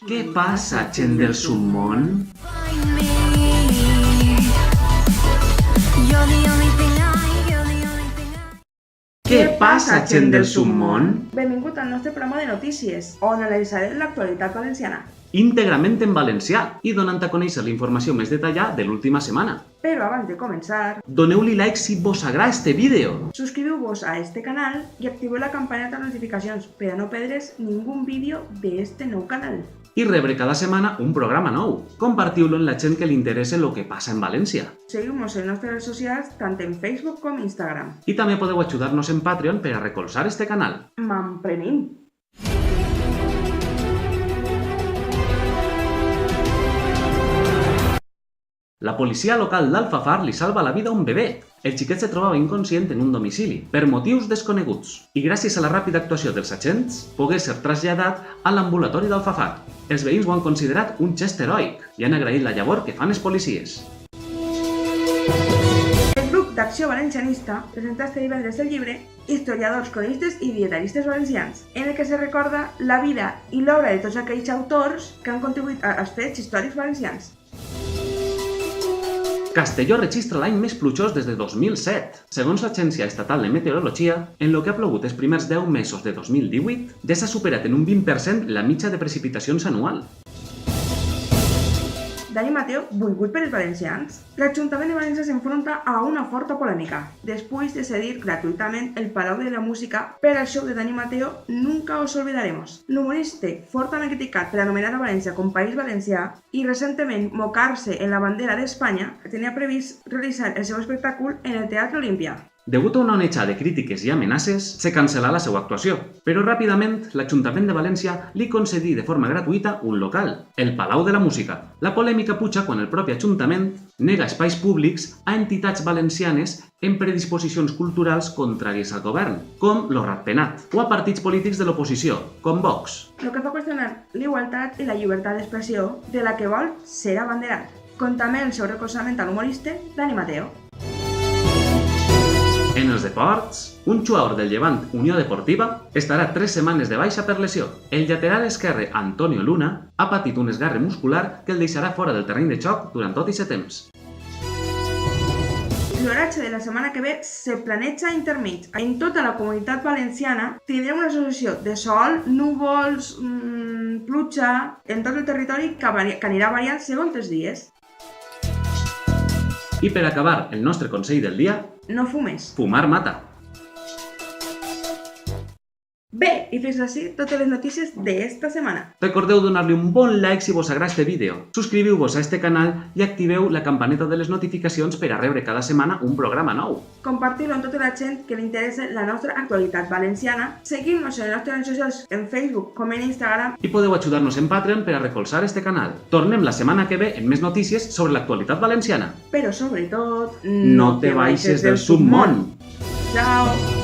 Què passa, gent del submón? Què passa, gent del submón? Benvingut al nostre programa de notícies, on analitzarem l'actualitat valenciana. Íntegrament en valencià i donant a conèixer la informació més detallada de l'última setmana. Però abans de començar, Doneu-li like si vos agrada este vídeo. subscriviu-vos a este canal i activeu la campaneta de notificacions per a no perdre's ningún vídeo d'este nou canal. I rebre cada setmana un programa nou. Compartiu-lo amb la gent que li interessa el que passa en València. Seguiu-nos en les nostres redes socials tant en Facebook com Instagram. I també podeu ajudar-nos en Patreon per a recolzar este canal. M'emprenim! La policia local d'Alfafar li salva la vida a un bebè. El xiquet se trobava inconscient en un domicili, per motius desconeguts, i gràcies a la ràpida actuació dels agents, pogué ser traslladat a l'ambulatori d'Alfafar. Els veïns ho han considerat un gest heroic i han agraït la llavor que fan els policies. El grup d'Acció Valencianista presenta este divendres el llibre Historiadors, cronistes i dietaristes valencians, en el que se recorda la vida i l'obra de tots aquells autors que han contribuït als fets històrics valencians. Castelló registra l'any més plujós des de 2007. Segons l'Agència Estatal de Meteorologia, en lo que ha plogut els primers 10 mesos de 2018, ja s'ha superat en un 20% la mitja de precipitacions anual. Dani Mateo, volgut per els valencians? L'Ajuntament de València s'enfronta a una forta polèmica. Després de cedir gratuïtament el Palau de la Música per al show de Dani Mateo, Nunca os olvidaremos. L'humorista, fortament criticat per anomenar a València com País Valencià i recentment mocar-se en la bandera d'Espanya, tenia previst realitzar el seu espectacle en el Teatre Olímpia. Degut a una onatge de crítiques i amenaces, se cancel·là la seva actuació, però ràpidament l'Ajuntament de València li concedí de forma gratuïta un local, el Palau de la Música. La polèmica puja quan el propi Ajuntament nega espais públics a entitats valencianes en predisposicions culturals contràries al govern, com lo Ratpenat, o a partits polítics de l'oposició, com Vox. El que fa qüestionar l'igualtat i la llibertat d'expressió de la que vol ser abanderat, com també el seu recolzament a l'humorista Dani Mateo. En els deports, un jugador del Llevant Unió Deportiva estarà 3 setmanes de baixa per lesió. El lateral esquerre Antonio Luna ha patit un esgarre muscular que el deixarà fora del terreny de joc durant tot aquest temps. L'horatge de la setmana que ve se planeja intermig. En tota la comunitat valenciana tindrem una associació de sol, núvols, pluja, en tot el territori que anirà variant segons els dies. I per acabar el nostre consell del dia, No fumes. fumar mata. Bé, i fins així totes les notícies d'esta setmana. Recordeu donar-li un bon like si vos agrada este vídeo. Subscriviu-vos a este canal i activeu la campaneta de les notificacions per a rebre cada setmana un programa nou. Compartiu-lo amb tota la gent que li interessa la nostra actualitat valenciana. Seguim-nos en les nostres redes socials en Facebook com en Instagram. I podeu ajudar-nos en Patreon per a recolzar este canal. Tornem la setmana que ve amb més notícies sobre l'actualitat valenciana. Però sobretot, No te baixes del submón! Ciao!